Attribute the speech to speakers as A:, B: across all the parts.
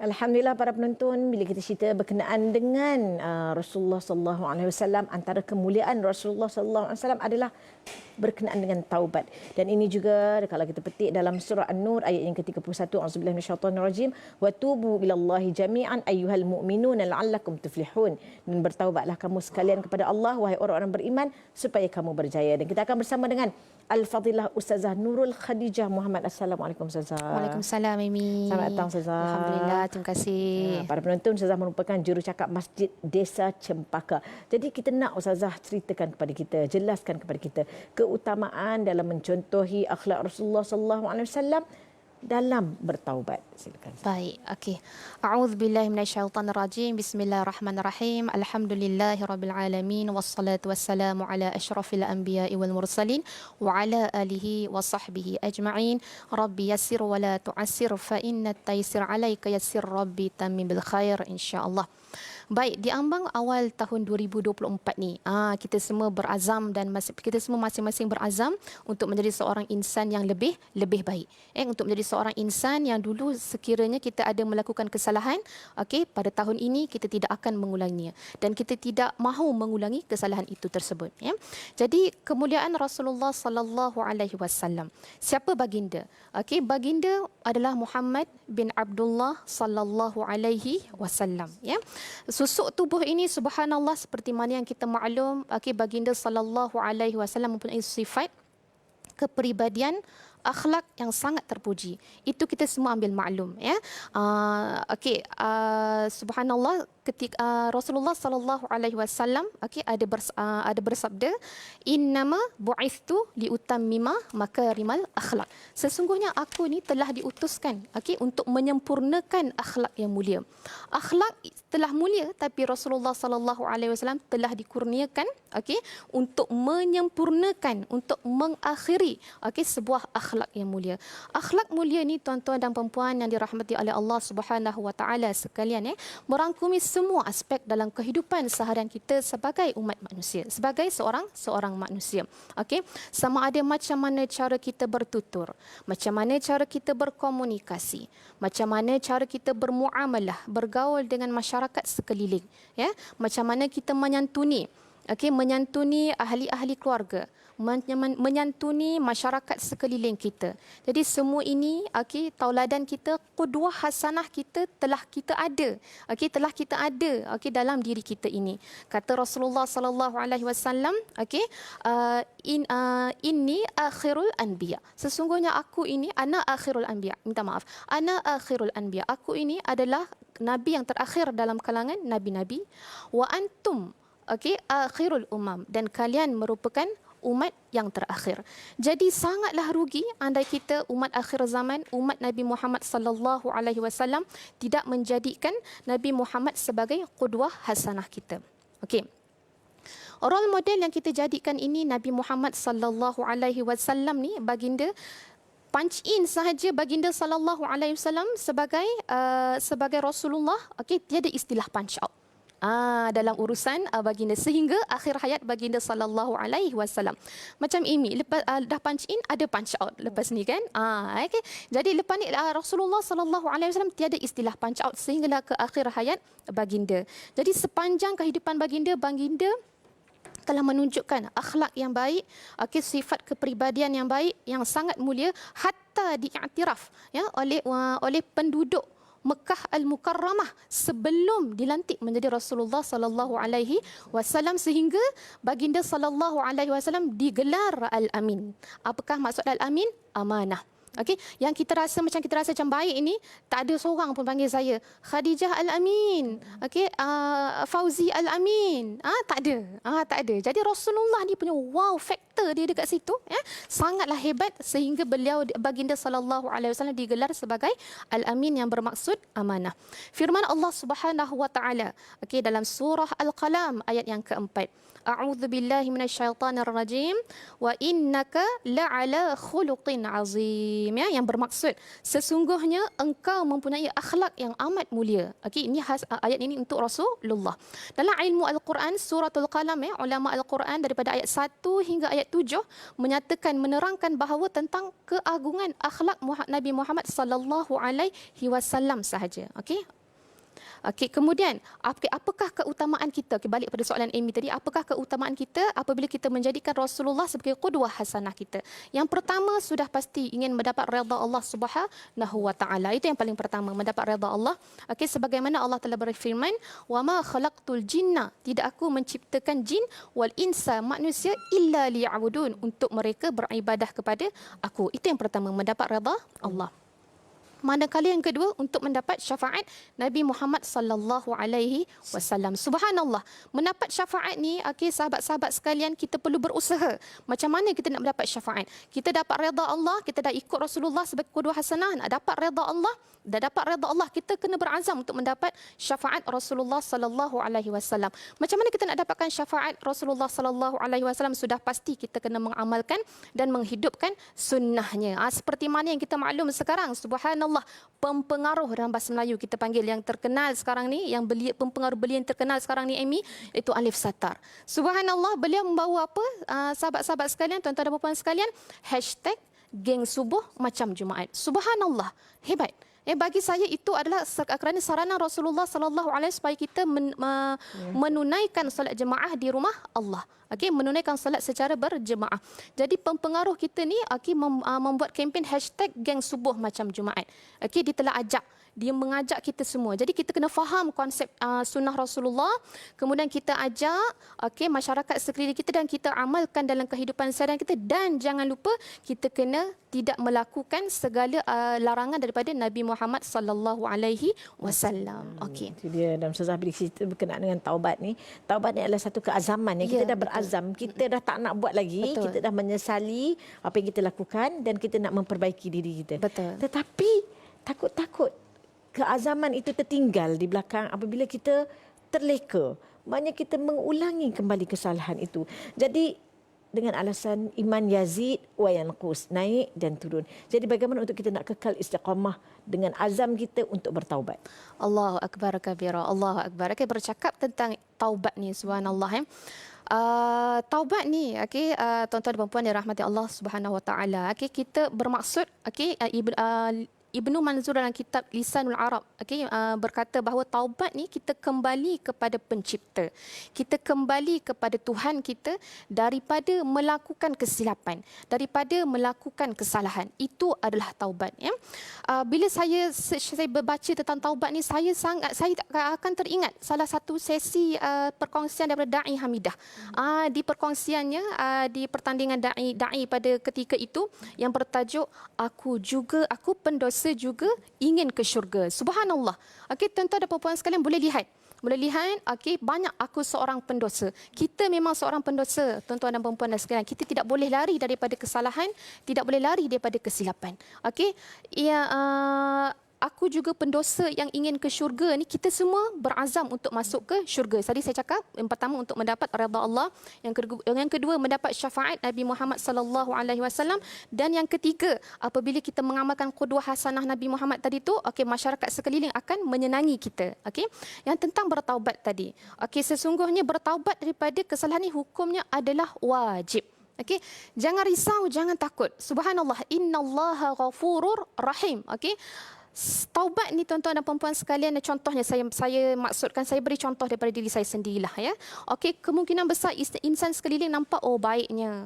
A: Alhamdulillah para penonton, bila kita cerita berkenaan dengan Rasulullah sallallahu alaihi wasallam, antara kemuliaan Rasulullah sallallahu alaihi wasallam adalah berkenaan dengan taubat. Dan ini juga kalau kita petik dalam surah An-Nur ayat yang ke-31, auzubillahi minasyaitonirrajim, wa tubu ilallahi jami'an ayyuhal mu'minuna la'allakum tuflihun. Dan bertaubatlah kamu sekalian kepada Allah wahai orang-orang beriman supaya kamu berjaya. Dan kita akan bersama dengan Al-Fadilah Ustazah Nurul Khadijah Muhammad. Assalamualaikum Ustazah.
B: Waalaikumsalam Mimi.
A: Selamat datang Ustazah.
B: Alhamdulillah, terima kasih.
A: Para penonton, Ustazah merupakan jurucakap Masjid Desa Cempaka. Jadi kita nak Ustazah ceritakan kepada kita, jelaskan kepada kita keutamaan dalam mencontohi akhlak Rasulullah sallallahu alaihi wasallam dalam bertaubat. Silakan.
B: Baik, okey. A'udzubillahi minasyaitonirrajim. Bismillahirrahmanirrahim. Alhamdulillahirabbil alamin wassalatu wassalamu ala asyrafil anbiya'i wal mursalin wa ala alihi wa sahbihi ajma'in. Rabbi yassir wa la tu'assir fa inna at-taysir 'alaika yassir rabbi tamim bil khair insyaallah. Baik, di ambang awal tahun 2024 ni, kita semua berazam dan kita semua masing-masing berazam untuk menjadi seorang insan yang lebih baik. Untuk menjadi seorang insan yang dulu sekiranya kita ada melakukan kesalahan, pada tahun ini kita tidak akan mengulanginya dan kita tidak mahu mengulangi kesalahan itu tersebut. Jadi kemuliaan Rasulullah sallallahu alaihi wasallam. Siapa baginda? Baginda adalah Muhammad bin Abdullah sallallahu alaihi wasallam. Susuk tubuh ini subhanallah seperti mana yang kita maklum, baginda sallallahu alaihi wasallam mempunyai sifat kepribadian, akhlak yang sangat terpuji. Itu kita semua ambil maklum, ya. Subhanallah, ketika Rasulullah sallallahu alaihi wasallam ada bersabda, innama bu'ithtu liutammima makarimal akhlak. Sesungguhnya aku ni telah diutuskan untuk menyempurnakan akhlak yang mulia. Akhlak telah mulia, tapi Rasulullah sallallahu alaihi wasallam telah dikurniakan untuk menyempurnakan, untuk mengakhiri sebuah akhlak yang mulia. Akhlak mulia ni tuan-tuan dan puan-puan yang dirahmati oleh Allah Subhanahu wa taala sekalian, merangkumi semua aspek dalam kehidupan seharian kita sebagai umat manusia, sebagai seorang manusia. Sama ada macam mana cara kita bertutur, macam mana cara kita berkomunikasi, macam mana cara kita bermuamalah, bergaul dengan masyarakat sekeliling, macam mana kita menyantuni ahli-ahli keluarga, menyantuni masyarakat sekeliling kita. Jadi semua ini tauladan kita, qudwah hasanah kita telah kita ada. Dalam diri kita ini. Kata Rasulullah sallallahu alaihi wasallam, inni akhirul anbiya. Sesungguhnya aku ini ana akhirul anbiya. Minta maaf. Ana akhirul anbiya. Aku ini adalah nabi yang terakhir dalam kalangan nabi-nabi. Wa antum akhirul umam, dan kalian merupakan umat yang terakhir. Jadi sangatlah rugi andai kita umat akhir zaman, umat Nabi Muhammad sallallahu alaihi wasallam tidak menjadikan Nabi Muhammad sebagai qudwah hasanah kita. Role model yang kita jadikan ini Nabi Muhammad sallallahu alaihi wasallam ni, baginda punch in sahaja baginda sallallahu alaihi wasallam sebagai Rasulullah, tiada istilah punch out dalam urusan baginda sehingga akhir hayat baginda sallallahu alaihi wasallam. Macam ini lepas dah punch in ada punch out lepas ni kan. Jadi lepas ni Rasulullah sallallahu alaihi wasallam tiada istilah punch out sehinggalah ke akhir hayat baginda. Jadi sepanjang kehidupan baginda telah menunjukkan akhlak yang baik, sifat kepribadian yang baik yang sangat mulia, hatta diiktiraf oleh penduduk Mekah Al-Mukarramah sebelum dilantik menjadi Rasulullah sallallahu alaihi wasallam, sehingga baginda sallallahu alaihi wasallam digelar Al-Amin. Apakah maksud Al-Amin? Amanah. Yang kita rasa macam baik ini, tak ada seorang pun panggil saya Khadijah Al-Amin, Fauzi Al-Amin. Tak ada. Jadi Rasulullah ni punya wow faktor dia dekat situ, sangatlah hebat sehingga beliau baginda sallallahu alaihi wasallam digelar sebagai Al-Amin yang bermaksud amanah. Firman Allah Subhanahu wa taala dalam surah Al-Qalam ayat yang keempat. A'udzu billahi minasyaitonir rajim. Wa innaka la'ala khuluqin azim. Sesungguhnya aku ini anak akhirul anbiya. Aku ini adalah nabi yang terakhir dalam kalangan nabi-nabi. Wa antum akhirul umam, dan kalian merupakan umat yang terakhir. Jadi Rasulullah ni punya wow faktor dia dekat situ, sangatlah hebat sehingga beliau baginda sallallahu alaihi wasallam digelar sebagai Al-Amin yang bermaksud amanah. Firman Allah Subhanahu wa taala dalam surah Al-Qalam ayat yang keempat. A'udzu billahi minasyaitonir rajim. karim, ya, yang bermaksud sesungguhnya engkau mempunyai akhlak yang amat mulia. Okey, ini ayat ini untuk Rasulullah. Dalam ilmu Al-Quran, suratul Qalam, ya, ulama Al-Quran daripada ayat 1 hingga ayat 7 menyatakan, menerangkan bahawa tentang keagungan akhlak Nabi Muhammad sallallahu alaihi wasallam sahaja. Okey. Okey, kemudian apakah keutamaan kita? Okay, balik pada soalan Amy tadi, apakah keutamaan kita apabila kita menjadikan Rasulullah sebagai qudwah hasanah kita? Yang pertama, sudah pasti ingin mendapat redha Allah Subhanahu wa taala. Itu yang paling pertama, mendapat redha Allah. Okey, sebagaimana Allah telah berfirman, "Wa ma khalaqtul jinna", tidak aku menciptakan jin, wal insa, manusia, illa liya'budun, untuk mereka beribadah kepada aku. Itu yang pertama, mendapat redha Allah. Manakala yang kedua, untuk mendapat syafaat Nabi Muhammad sallallahu alaihi wasallam. Subhanallah, mendapat syafaat ni, okey sahabat-sahabat sekalian, kita perlu berusaha. Macam mana kita nak mendapat syafaat? Kita dapat redha Allah, kita dah ikut Rasulullah sebagai qudwah hasanah, nak dapat redha Allah, dah dapat redha Allah, kita kena berazam untuk mendapat syafaat Rasulullah sallallahu alaihi wasallam. Macam mana kita nak dapatkan syafaat Rasulullah sallallahu alaihi wasallam? Sudah pasti kita kena mengamalkan dan menghidupkan sunnahnya. Seperti mana yang kita maklum sekarang, subhanallah, pempengaruh dalam bahasa Melayu kita panggil yang terkenal sekarang ni, yang pempengaruh beliau yang terkenal sekarang ni, Amy, itu Alif Satar. Subhanallah, beliau membawa apa, sahabat-sahabat sekalian, tuan-tuan dan puan sekalian, hashtag geng subuh macam Jumaat. Subhanallah, hebat. Bagi saya itu adalah kerana sarana Rasulullah sallallahu alaihi supaya kita menunaikan solat jemaah di rumah Allah. Okey, menunaikan solat secara berjemaah. Jadi pempengaruh kita ni membuat kempen hashtag geng subuh macam Jumaat. Okey, dia telah ajak, dia mengajak kita semua. Jadi kita kena faham konsep sunnah Rasulullah, kemudian kita ajak masyarakat sekeliling kita dan kita amalkan dalam kehidupan seharian kita, dan jangan lupa kita kena tidak melakukan segala larangan daripada Nabi Muhammad sallallahu alaihi wasallam. Okey.
A: Itu dia dalam Ustazah bila cerita berkenaan dengan taubat ni. Taubat ni adalah satu keazaman yang kita dah berazam, kita dah tak nak buat lagi, kita dah menyesali apa yang kita lakukan dan kita nak memperbaiki diri kita.
B: Betul.
A: Tetapi takut-takut keazaman itu tertinggal di belakang apabila kita terleka. Maknanya kita mengulangi kembali kesalahan itu. Jadi dengan alasan iman yazid wa yanqus, naik dan turun. Jadi bagaimana untuk kita nak kekal istiqamah dengan azam kita untuk bertaubat?
B: Allahu akbar kabira, Allahu akbar. Okey, bercakap tentang taubat ni, subhanallah. Taubat ni, okey, tuan-tuan dan puan yang rahmati Allah Subhanahu wa taala. Okey, kita bermaksud, okey, Ibnu Manzur dalam kitab Lisanul Arab, berkata bahawa taubat ni kita kembali kepada pencipta. Kita kembali kepada Tuhan kita daripada melakukan kesilapan, daripada melakukan kesalahan. Itu adalah taubat, ya. Bila saya berbaca tentang taubat ni, saya akan teringat salah satu sesi perkongsian daripada Da'i Hamidah. Di perkongsiannya, di pertandingan Da'i pada ketika itu yang bertajuk aku pendosa juga ingin ke syurga. Subhanallah. Okey, tuan-tuan dan puan-puan sekalian boleh lihat, okey, banyak aku seorang pendosa. Kita memang seorang pendosa, tuan-tuan dan puan-puan sekalian. Kita tidak boleh lari daripada kesalahan, tidak boleh lari daripada kesilapan. Okey, aku juga pendosa yang ingin ke syurga ni, kita semua berazam untuk masuk ke syurga. Tadi saya cakap yang pertama untuk mendapat redha Allah, yang kedua mendapat syafaat Nabi Muhammad sallallahu alaihi wasallam, dan yang ketiga apabila kita mengamalkan qudwah hasanah Nabi Muhammad tadi tu, okey, masyarakat sekeliling akan menyenangi kita. Okey, yang tentang bertaubat tadi. Okey, sesungguhnya bertaubat daripada kesalahan ni hukumnya adalah wajib. Okey, jangan risau, jangan takut. Subhanallah, innallaha ghafurur rahim. Okey, taubat ni tuan-tuan dan puan-puan sekalian, contohnya saya maksudkan, saya beri contoh daripada diri saya sendirilah, ya. Okey, kemungkinan besar insan sekeliling nampak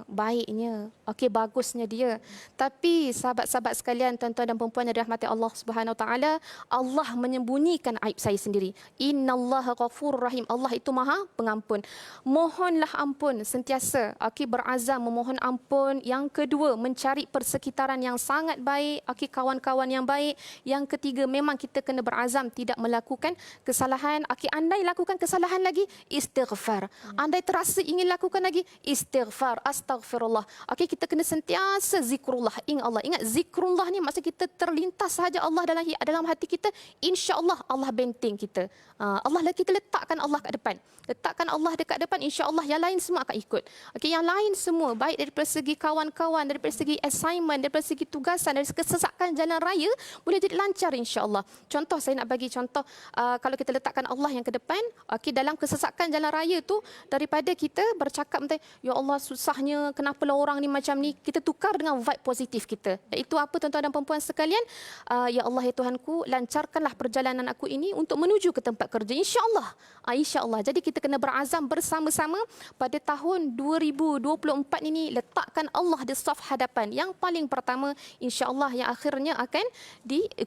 B: baiknya, okey, bagusnya dia. Tapi sahabat-sahabat sekalian, tuan-tuan dan puan-puan yang dirahmati Allah Subhanahu Wa Taala, Allah menyembunyikan aib saya sendiri. Innallaha ghafurur rahim. Allah itu Maha Pengampun. Mohonlah ampun sentiasa. Okey, berazam memohon ampun. Yang kedua, mencari persekitaran yang sangat baik, okey, kawan-kawan yang baik. Yang Yang ketiga, memang kita kena berazam tidak melakukan kesalahan. Okey, andai lakukan kesalahan lagi, istighfar. Andai terasa ingin lakukan lagi, istighfar, astagfirullah. Okey, kita kena sentiasa zikrullah, ingat Allah. Ingat zikrullah ni maksud kita terlintas sahaja Allah dalam hati kita, insya-Allah Allah benteng kita. Kita letakkan Allah kat depan. Letakkan Allah dekat depan, insya-Allah yang lain semua akan ikut. Okey, yang lain semua baik daripada segi kawan-kawan, daripada segi assignment, daripada segi tugasan, dari kesesakan jalan raya boleh jadi lancar insya-Allah. Contoh, saya nak bagi contoh, kalau kita letakkan Allah yang ke depan, okey, dalam kesesakan jalan raya tu, daripada kita bercakap tentang ya Allah susahnya, kenapalah orang ni macam ni, kita tukar dengan vibe positif kita. Itu apa tuan-tuan dan puan-puan sekalian? Ya Allah ya Tuhanku, lancarkanlah perjalanan aku ini untuk menuju ke tempat kerja, insya-Allah. Insya-Allah. Jadi kita kena berazam bersama-sama pada tahun 2024 ini, letakkan Allah di saf hadapan. Yang paling pertama, insya-Allah yang akhirnya akan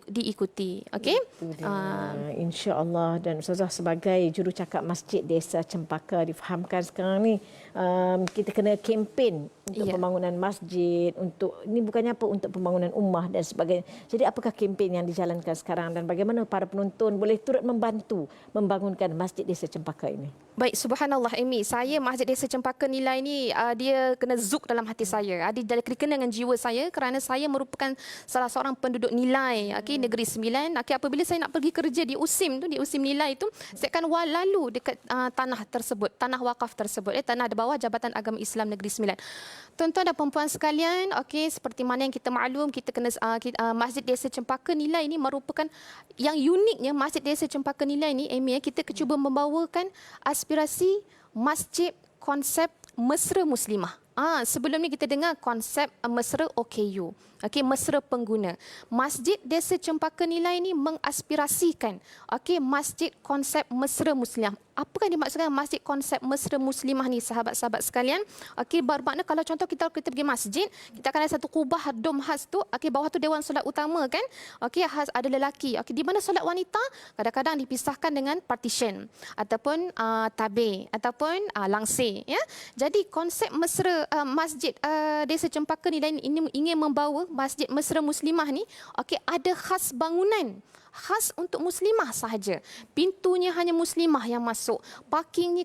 B: diikuti. Okey?
A: InsyaAllah. Dan Ustazah sebagai jurucakap Masjid Desa Cempaka, difahamkan sekarang ni kita kena kempen untuk pembangunan masjid, untuk ini bukannya apa, untuk pembangunan ummah dan sebagainya. Jadi apakah kempen yang dijalankan sekarang dan bagaimana para penonton boleh turut membantu membangunkan Masjid Desa Cempaka ini?
B: Baik, subhanallah Amy, saya Masjid Desa Cempaka Nilai ni dia kena zuk dalam hati saya. Dia kena dengan jiwa saya kerana saya merupakan salah seorang penduduk Nilai, Negeri Sembilan. Apabila saya nak pergi kerja di USIM tu, di USIM Nilai itu, saya akan lalu dekat tanah tersebut, tanah wakaf tersebut, tanah di bawah Jabatan Agama Islam Negeri Sembilan. Tuan-tuan dan puan-puan sekalian, seperti mana yang kita maklum, kita kena Masjid Desa Cempaka Nilai ini merupakan yang uniknya. Masjid Desa Cempaka Nilai ni, Amy, kita cuba membawakan aspirasi masjid konsep mesra muslimah. Sebelum ni kita dengar konsep mesra OKU, mesra pengguna. Masjid Desa Cempaka Nilai ini mengaspirasikan masjid konsep mesra muslimah. Apa yang dimaksudkan masjid konsep mesra muslimah ni, sahabat-sahabat sekalian? Bermakna kalau contoh kita pergi masjid, kita akan ada satu kubah dom khas tu, bawah tu dewan solat utama kan? Khas ada lelaki. Di mana solat wanita kadang-kadang dipisahkan dengan partition ataupun tabir ataupun langsir, ya. Jadi konsep mesra Masjid Desa Cempaka Nilai ini ingin membawa masjid mesra muslimah ni, ada khas bangunan khas untuk muslimah sahaja. Pintunya hanya muslimah yang masuk. Parking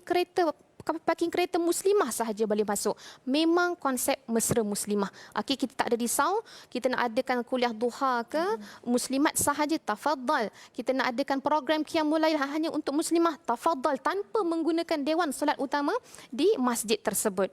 B: kereta muslimah sahaja boleh masuk. Memang konsep mesra muslimah. Kita tak ada risau, kita nak adakan kuliah duha ke muslimat sahaja, tafadhal. Kita nak adakan program qiyamul lail hanya untuk muslimah, tafadhal, tanpa menggunakan dewan solat utama di masjid tersebut.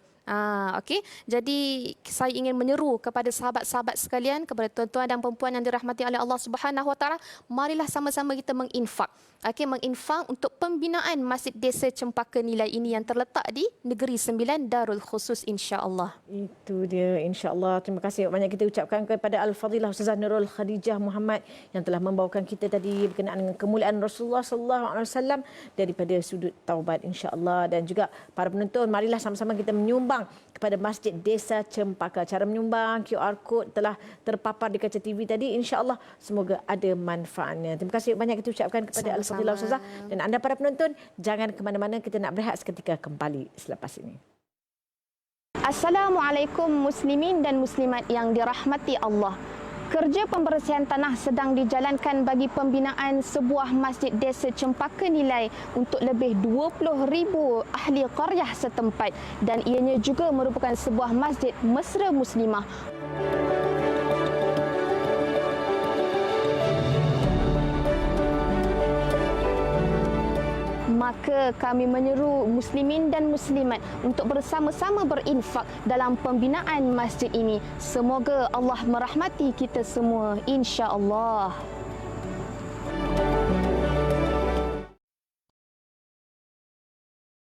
B: Jadi saya ingin menyeru kepada sahabat-sahabat sekalian, kepada tuan-tuan dan perempuan yang dirahmati oleh Allah Subhanahu Wa Taala, marilah sama-sama kita menginfak. Menginfak untuk pembinaan Masjid Desa Cempaka Nilai ini yang terletak di Negeri Sembilan, Darul Khusus, insya-Allah.
A: Itu dia, insya-Allah. Terima kasih banyak kita ucapkan kepada Al-Fadhilah Ustazah Nurul Khadijah Muhammad yang telah membawakan kita tadi berkenaan dengan kemuliaan Rasulullah sallallahu alaihi wasallam daripada sudut taubat, insya-Allah. Dan juga para penonton, marilah sama-sama kita menyumbang kepada Masjid Desa Cempaka. Cara menyumbang, QR code telah terpapar di kaca TV tadi, insya-Allah semoga ada manfaatnya. Terima kasih banyak kita ucapkan kepada Al-Fadhilah Ustazah. Dan anda para penonton, jangan ke mana-mana, kita nak berehat seketika kembali selepas ini.
C: Assalamualaikum muslimin dan muslimat yang dirahmati Allah. Kerja pembersihan tanah sedang dijalankan bagi pembinaan sebuah Masjid Desa Cempaka Nilai untuk lebih 20,000 ahli qaryah setempat, dan ianya juga merupakan sebuah masjid mesra muslimah. Maka kami menyeru muslimin dan muslimat untuk bersama-sama berinfak dalam pembinaan masjid ini. Semoga Allah merahmati kita semua, insya-Allah.